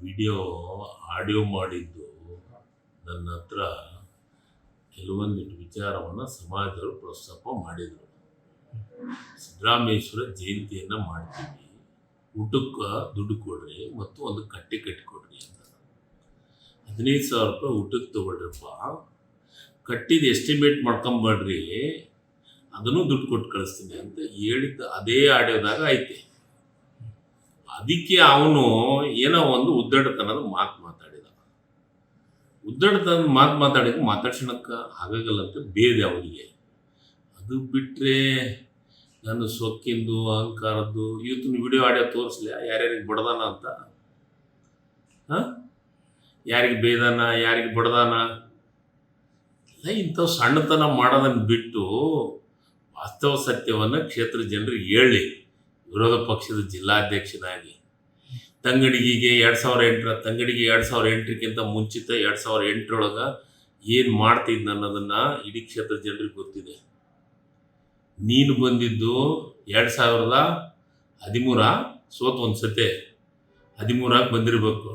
Video audio ಮಾಡಿದ್ದು ನನ್ನ ಹತ್ರ ಕೆಲವೊಂದಿಷ್ಟು ವಿಚಾರವನ್ನು ಸಮಾಜದವರು ಪ್ರಸ್ತಾಪ ಮಾಡಿದರು. ಸಿದ್ದರಾಮೇಶ್ವರ ಜಯಂತಿಯನ್ನು ಮಾಡ್ತೀವಿ, ಊಟಕ್ಕೆ ದುಡ್ಡು ಕೊಡ್ರಿ ಮತ್ತು ಒಂದು ಕಟ್ಟಿ ಕಟ್ಟಿಕೊಡ್ರಿ ಅಂತ. 15,000 ರೂಪಾಯಿ ಊಟಕ್ಕೆ ತೊಗೊಳ್ರಪ್ಪ, ಕಟ್ಟಿದ ಎಸ್ಟಿಮೇಟ್ ಮಾಡ್ಕೊಂಬಡ್ರಿ, ಅದನ್ನು ದುಡ್ಡು ಕೊಟ್ಟು ಕಳಿಸ್ತೀನಿ ಅಂತ ಹೇಳಿದ್ದ ಅದೇ ಆಡಿಯೋದಾಗ ಐತೆ. ಅದಕ್ಕೆ ಅವನು ಏನೋ ಒಂದು ಉದ್ದಟತನದ ಮಾತು ಮಾತಾಡಿದ. ಉದ್ದಟತನದ ಮಾತಾಡ್ಸೋಣಕ್ಕೆ ಆಗಾಗಲ್ಲಂತ ಬೇದೆ ಅವನಿಗೆ. ಅದು ಬಿಟ್ಟರೆ ನಾನು ಸೊಕ್ಕಿಂದು ಅಹಂಕಾರದ್ದು ಇವತ್ತಿನ ವಿಡಿಯೋ ಆಡಿಯೋ ತೋರಿಸ್ಲಿ ಯಾರ್ಯಾರಿಗೆ ಬಡ್ದಾನ ಅಂತ. ಯಾರಿಗೆ ಬೇದಾನ, ಯಾರಿಗೆ ಬಡ್ದಾನ, ಇಂಥವು ಸಣ್ಣತನ ಮಾಡೋದನ್ನು ಬಿಟ್ಟು ವಾಸ್ತವ ಸತ್ಯವನ್ನು ಕ್ಷೇತ್ರ ಜನರಿಗೆ ಹೇಳಿ. ವಿರೋಧ ಪಕ್ಷದ ಜಿಲ್ಲಾಧ್ಯಕ್ಷನಾಗಿ ತಂಗಡಿಗೆ 2008ಕ್ಕಿಂತ ಮುಂಚಿತ 2008 ಏನು ಮಾಡ್ತಿದ್ದ ಅನ್ನೋದನ್ನು ಇಡೀ ಕ್ಷೇತ್ರ ಜನರಿಗೆ ಗೊತ್ತಿದೆ. ನೀನು ಬಂದಿದ್ದು 2013 ಸೋತು ಒಂದು ಸತೆ 13 ಬಂದಿರಬೇಕು.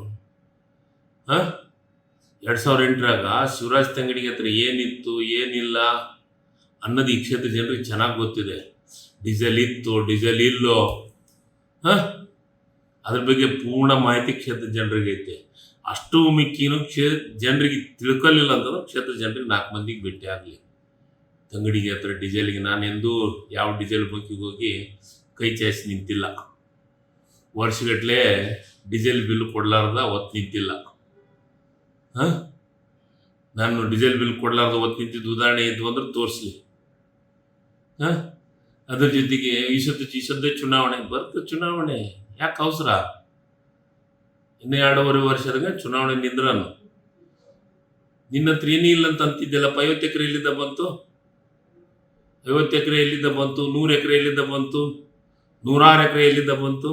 2008 ಶಿವರಾಜ್ ತಂಗಡಿಗೆ ಹತ್ರ ಏನಿತ್ತು ಏನಿಲ್ಲ ಅನ್ನೋದು ಈ ಕ್ಷೇತ್ರ ಜನರಿಗೆ ಚೆನ್ನಾಗಿ ಗೊತ್ತಿದೆ. ಡೀಸೆಲ್ ಇತ್ತು, ಡೀಸೆಲ್ ಇಲ್ಲೋ, ಅದ್ರ ಬಗ್ಗೆ ಪೂರ್ಣ ಮಾಹಿತಿ ಕ್ಷೇತ್ರ ಜನರಿಗೆ ಐತೆ. ಅಷ್ಟು ಮಿಕ್ಕಿನೂ ಜನರಿಗೆ ತಿಳ್ಕೊಳ್ಳಿಲ್ಲ ಅಂತಂದ್ರೆ ಕ್ಷೇತ್ರ ಜನರಿಗೆ 4 ಮಂದಿಗೆ ಭೇಟಿ ಆಗಲಿ. ತಂಗಡಿಗೆ ಹತ್ರ ಡೀಸೆಲ್ಗೆ ನಾನೆಂದೂ ಯಾವ ಡೀಸೆಲ್ ಬಂಕಿಗೆ ಹೋಗಿ ಕೈ ಚಾಯಿಸಿ ನಿಂತಿಲ್ಲ. ವರ್ಷಗಟ್ಟಲೆ ಡೀಸೆಲ್ ಬಿಲ್ ಕೊಡಲಾರ್ದ ಹೊತ್ತು ನಿಂತಿಲ್ಲ. ನಾನು ಡೀಸೆಲ್ ಬಿಲ್ ಕೊಡಲಾರ್ದ ಹೊತ್ತು ನಿಂತಿದ್ದು ಉದಾಹರಣೆ ಇದ್ವು ಅಂದ್ರೆ ತೋರಿಸ್ಲಿ. ಅದ್ರ ಜೊತೆಗೆ ಈ ಸದ್ಯ ಚುನಾವಣೆ ಬರ್ತದೆ. ಚುನಾವಣೆ ಯಾಕೆ ಅವಸರ? ಇನ್ನು 2.5 ವರ್ಷದಾಗ ಚುನಾವಣೆ ನಿಂದ್ರನು. ನಿನ್ನ ಹತ್ರ ಏನೇ ಇಲ್ಲ ಅಂತ ಅಂತಿದ್ದೆಲ್ಲಪ್ಪ. 50 ಎಕರೆ ಎಲ್ಲಿದ್ದ ಬಂತು? 50 ಎಕರೆ ಎಲ್ಲಿದ್ದ ಬಂತು? 100 ಎಕರೆ ಎಲ್ಲಿದ್ದ ಬಂತು? 106 ಎಕರೆ ಎಲ್ಲಿದ್ದ ಬಂತು?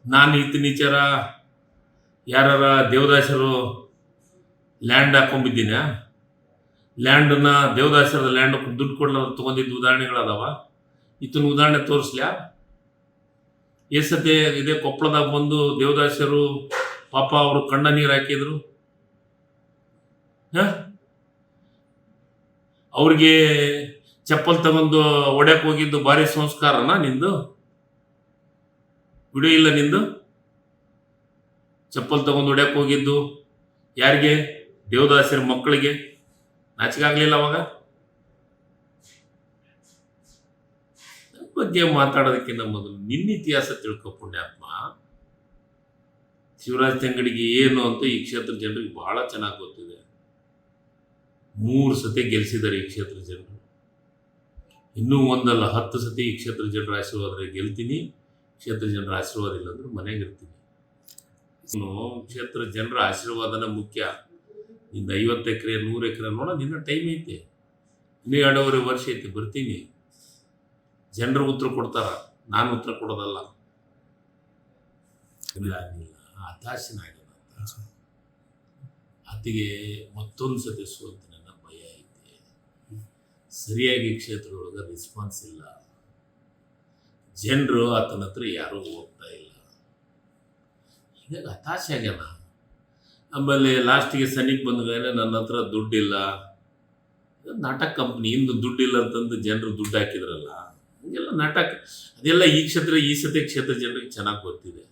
ನಾನು ಇತ್ತಿನ ವಿಚಾರ ಯಾರ ದೇವದಾಸರು ಲ್ಯಾಂಡ್ ಹಾಕೊಂಬಿದ್ದೀನ, ಲ್ಯಾಂಡನ್ನ ದೇವದಾಸರದ ಲ್ಯಾಂಡ್ ದುಡ್ಡು ಕೊಡಲಾರ ತೊಗೊಂಡಿದ್ದು ಉದಾಹರಣೆಗಳದಾವ. ಇತ್ತನ ಉದಾಹರಣೆ ತೋರಿಸ್ಲ್ಯಾ? ಎಷ್ಟೇ ಇದೇ ಕೊಪ್ಪಳದಾಗ ಬಂದು ದೇವದಾಸರು ಪಾಪ ಅವರು ಕಣ್ಣ ನೀರು ಹಾಕಿದ್ರು. ಅವ್ರಿಗೆ ಚಪ್ಪಲ್ ತಗೊಂಡು ಹೊಡ್ಯಕ್ಕೆ ಹೋಗಿದ್ದು ಭಾರಿ ಸಂಸ್ಕಾರನ ನಿಂದು? ವಿಡಿಯೋ ಇಲ್ಲ ನಿಂದು? ಚಪ್ಪಲ್ ತಗೊಂಡು ಹೊಡ್ಯಕ್ಕೆ ಹೋಗಿದ್ದು ಯಾರಿಗೆ? ದೇವದಾಸರ ಮಕ್ಕಳಿಗೆ. ನಾಚಿಕಾಗಲಿಲ್ಲ ಅವಾಗ? ಬಗ್ಗೆ ಮಾತಾಡೋದಕ್ಕಿಂತ ಮೊದಲು ನಿನ್ನ ಇತಿಹಾಸ ತಿಳ್ಕೊ ಪುಣ್ಯಾತ್ಮ. ಶಿವರಾಜ್ ತಂಗಡಿಗೆ ಏನು ಅಂತ ಈ ಕ್ಷೇತ್ರ ಜನರಿಗೆ ಬಹಳ ಚೆನ್ನಾಗಿ ಗೊತ್ತಿದೆ. 3 ಸತಿ ಗೆಲ್ಲಿಸಿದ್ದಾರೆ ಈ ಕ್ಷೇತ್ರ ಜನರು. ಇನ್ನೂ 1 ಅಲ್ಲ 10 ಸತಿ ಈ ಕ್ಷೇತ್ರ ಜನರ ಆಶೀರ್ವಾದ ಗೆಲ್ತೀನಿ. ಕ್ಷೇತ್ರ ಜನರ ಆಶೀರ್ವಾದ ಇಲ್ಲ ಅಂದ್ರೆ ಮನೆಗಿರ್ತೀನಿ. ಕ್ಷೇತ್ರ ಜನರ ಆಶೀರ್ವಾದನ ಮುಖ್ಯ. ನಿಂದ 50 ಎಕರೆ 100 ಎಕರೆ ನೋಡ, ನಿನ್ನ ಟೈಮ್ ಐತೆ. ಇನ್ನೂ 2.5 ವರ್ಷ ಐತೆ, ಬರ್ತೀನಿ. ಜನರು ಉತ್ತರ ಕೊಡ್ತಾರ, ನಾನು ಉತ್ತರ ಕೊಡೋದಲ್ಲ. ಹತಾಶನಾಗಿಲ್ಲ. ಆತಿಗೆ ಮತ್ತೊಂದು ಸತಿ ಸೋಲ್ತೀನಿ ನನ್ನ ಭಯ ಐತೆ. ಸರಿಯಾಗಿ ಕ್ಷೇತ್ರದೊಳಗೆ ರೆಸ್ಪಾನ್ಸ್ ಇಲ್ಲ. ಜನರು ಆತನ ಹತ್ರ ಯಾರೂ ಹೋಗ್ತಾ ಇಲ್ಲ. ಹೀಗಾಗಿ ಹತಾಶೆ ಆಗ್ಯಾನ. ಆಮೇಲೆ ಲಾಸ್ಟಿಗೆ ಸನಿಕ್ ಬಂದ ನನ್ನ ಹತ್ರ ದುಡ್ಡಿಲ್ಲ, ನಾಟಕ ಕಂಪ್ನಿ ಇಂದು ದುಡ್ಡಿಲ್ಲ ಅಂತಂದು ಜನರು ದುಡ್ಡು ಹಾಕಿದ್ರಲ್ಲ, ಹೀಗೆಲ್ಲ ನಾಟಕ. ಅದೆಲ್ಲ ಈ ಸತಿ ಕ್ಷೇತ್ರ ಜನರಿಗೆ ಚೆನ್ನಾಗಿ ಗೊತ್ತಿದೆ.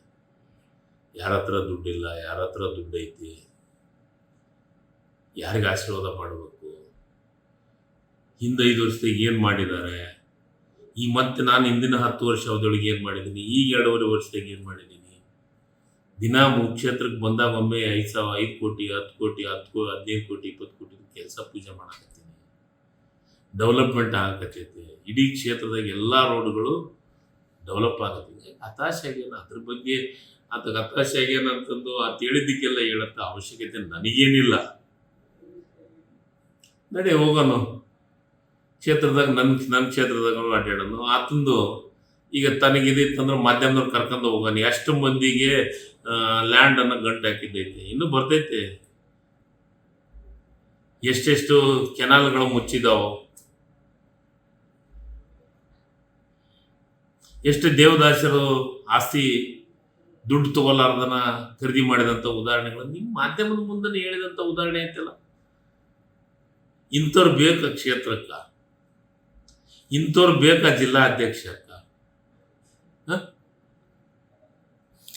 ಯಾರ ಹತ್ರ ದುಡ್ಡಿಲ್ಲ, ಯಾರ ಹತ್ರ ದುಡ್ಡು ಐತಿ, ಯಾರಿಗೆ ಆಶೀರ್ವಾದ ಮಾಡಬೇಕು, ಹಿಂದೆ 5 ವರ್ಷದಾಗ ಏನು ಮಾಡಿದ್ದಾರೆ, ಈ ಮತ್ತೆ ನಾನು ಹಿಂದಿನ 10 ವರ್ಷ ಅವಧೊಳಗೆ ಏನು ಮಾಡಿದ್ದೀನಿ, ಈಗ 2.5 ವರ್ಷದಾಗ ಏನು ಮಾಡಿದ್ದೀನಿ. ದಿನ ಕ್ಷೇತ್ರಕ್ಕೆ ಬಂದಾಗ ಒಮ್ಮೆ 5 ಕೋಟಿ 10 ಕೋಟಿ 15 ಕೋಟಿ 20 ಕೋಟಿ ಕೆಲಸ ಪೂಜೆ ಮಾಡಕತ್ತೀನಿ. ಡೆವಲಪ್ಮೆಂಟ್ ಆಗಕತ್ತೈತಿ. ಇಡೀ ಕ್ಷೇತ್ರದಾಗ ಎಲ್ಲ ರೋಡ್ಗಳು ಡೆವಲಪ್ ಆಗತ್ತೆ. ಹತಾಶೆ ಆಗ್ಯಾನ. ಅದ್ರ ಬಗ್ಗೆ ಆತಗೆ ಹತಾಶೆ ಆಗ್ಯಾನಂತಂದು ಹೇಳಿದ್ದಕ್ಕೆಲ್ಲ ಹೇಳತ್ತ ಅವಶ್ಯಕತೆ ನನಗೇನಿಲ್ಲ. ನಡೆ ಹೋಗೋಣ ಕ್ಷೇತ್ರದಾಗ, ನನ್ನ ಕ್ಷೇತ್ರದಾಗ ಅಡ್ಡಾಡೋನು. ಆತಂದು ಈಗ ತನಗಿದಿತ್ತಂದ್ರೆ ಮಾಧ್ಯಮದವ್ರು ಕರ್ಕೊಂಡು ಹೋಗೋಣ. ಎಷ್ಟು ಮಂದಿಗೆ ಲ್ಯಾಂಡನ್ನು ಗಂಟು ಹಾಕಿದ್ದೈತೆ, ಇನ್ನೂ ಬರ್ತೈತೆ. ಎಷ್ಟೆಷ್ಟು ಕೆನಾಲ್ಗಳು ಮುಚ್ಚಿದಾವು, ಎಷ್ಟು ದೇವದಾಸರು ಆಸ್ತಿ ದುಡ್ಡು ತಗೊಲಾರ್ದನ ಖರೀದಿ ಮಾಡಿದಂಥ ಉದಾಹರಣೆಗಳು ನಿಮ್ಮ ಮಾಧ್ಯಮದ ಮುಂದೆ ಹೇಳಿದಂಥ ಉದಾಹರಣೆ ಐತಲ್ಲ. ಇಂಥವ್ರು ಬೇಕಾ ಕ್ಷೇತ್ರಕ್ಕೆ, ಇಂಥವ್ರು ಬೇಕಾ ಜಿಲ್ಲಾ ಅಧ್ಯಕ್ಷಕ್ಕ?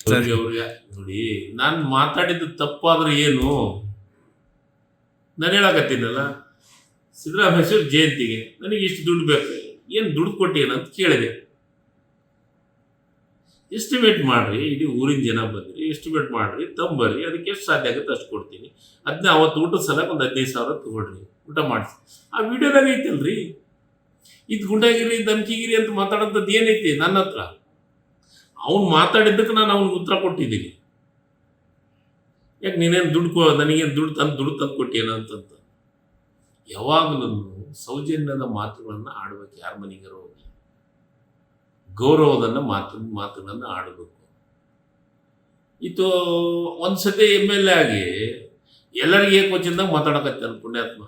ಅವ್ರಿಗೆ ನೋಡಿ, ನಾನು ಮಾತಾಡಿದ್ದು ತಪ್ಪಾದ್ರೆ ಏನು, ನಾನು ಹೇಳಕತ್ತೀನಲ್ಲ, ಸಿದ್ದರಾಮೇಶ್ವರ ಜಯಂತಿಗೆ ನನಗೆ ಇಷ್ಟು ದುಡ್ಡು ಬೇಕು, ಏನು ದುಡ್ಡು ಕೊಟ್ಟೇನಂತ ಕೇಳಿದೆ. ಎಸ್ಟಿಮೇಟ್ ಮಾಡಿರಿ, ಇಡೀ ಊರಿನ ಜನ ಬಂದ್ರಿ, ಎಸ್ಟಿಮೇಟ್ ಮಾಡಿರಿ, ತಂಬರ್ರಿ, ಅದಕ್ಕೆ ಎಷ್ಟು ಸಾಧ್ಯ ಆಗುತ್ತೆ ಅಷ್ಟು ಕೊಡ್ತೀನಿ. ಅದನ್ನ ಅವತ್ತು ಊಟದ ಸಲಕ್ಕೆ ಒಂದು 15,000 ತೊಗೊಳ್ರಿ, ಊಟ ಮಾಡಿಸಿ. ಆ ವಿಡಿಯೋದಾಗ ಐತಲ್ರಿ, ಇದು ಗುಂಡಾಗಿರಿ ಧಮ್ಕಿಗಿರಿ ಅಂತ ಮಾತಾಡೋಂಥದ್ದು ಏನೈತಿ ನನ್ನ ಹತ್ರ. ಅವ್ನು ಮಾತಾಡಿದ್ದಕ್ಕೆ ನಾನು ಅವ್ನಿಗೆ ಉತ್ತರ ಕೊಟ್ಟಿದ್ದೀನಿ. ಯಾಕೆ ನೀನೇನು ನನಗೇನು ದುಡ್ಡು ತಂದು ಕೊಟ್ಟೇನ ಅಂತಂತ. ಯಾವಾಗಲೂ ಸೌಜನ್ಯದ ಮಾತುಗಳನ್ನು ಆಡಬೇಕು. ಯಾರ ಮನೆಗಾರ ಹೋಗಿ ಗೌರವದನ್ನು ಮಾತುಗಳನ್ನು ಆಡಬೇಕು. ಇದು ಒಂದ್ಸತಿ MLA ಆಗಿ ಎಲ್ಲರಿಗೆ ಏಕವಚನದಾಗ ಮಾತಾಡಕತ್ತಾನ ಪುಣ್ಯಾತ್ಮ.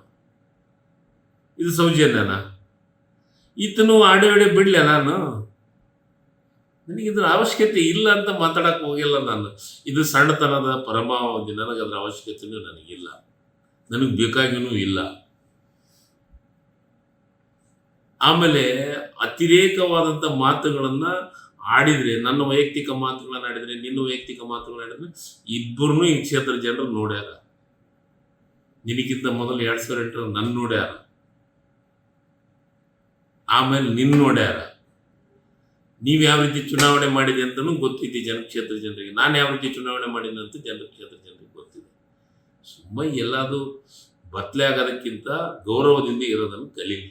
ಇದು ಸೌಜನ್ಯನ? ಈತನು ಆಡಿ ಬಿಡ್ಲ ನಾನು? ನನಗಿದ್ರ ಅವಶ್ಯಕತೆ ಇಲ್ಲ ಅಂತ ಮಾತಾಡಕ್ಕೆ ಹೋಗಿಲ್ಲ ನಾನು. ಇದು ಸಣ್ಣತನದ ಪರಮಾವಧಿ, ನನಗದ್ರ ಅವಶ್ಯಕತೆಯೂ ನನಗಿಲ್ಲ, ನನಗೆ ಬೇಕಾಗಿಯೂ ಇಲ್ಲ. ಆಮೇಲೆ ಅತಿರೇಕವಾದಂಥ ಮಾತುಗಳನ್ನು ಆಡಿದರೆ, ನನ್ನ ವೈಯಕ್ತಿಕ ಮಾತುಗಳನ್ನು ಆಡಿದರೆ, ನಿನ್ನ ವೈಯಕ್ತಿಕ ಮಾತುಗಳನ್ನು ಆಡಿದರೆ, ಇಬ್ಬರೂ ಈ ಕ್ಷೇತ್ರದ ಜನರು ನೋಡ್ಯಾರ. ನಿನಗಿಂತ ಮೊದಲು 2008 ನನ್ನ ನೋಡ್ಯಾರ, ಆಮೇಲೆ ನಿನ್ನ ನೋಡ್ಯಾರ. ನೀವು ಯಾವ ರೀತಿ ಚುನಾವಣೆ ಮಾಡಿದೆ ಅಂತಲೂ ಗೊತ್ತಿದೆ ಕ್ಷೇತ್ರ ಜನರಿಗೆ. ನಾನು ಯಾವ ರೀತಿ ಚುನಾವಣೆ ಮಾಡಿದೆ ಅಂತ ಕ್ಷೇತ್ರ ಜನರಿಗೆ ಗೊತ್ತಿದೆ. ಸುಮ್ಮನೆ ಎಲ್ಲಾದು ಬದಲೇ ಆಗೋದಕ್ಕಿಂತ ಗೌರವದಿಂದ ಇರೋದನ್ನು ಕಲೀಲಿ.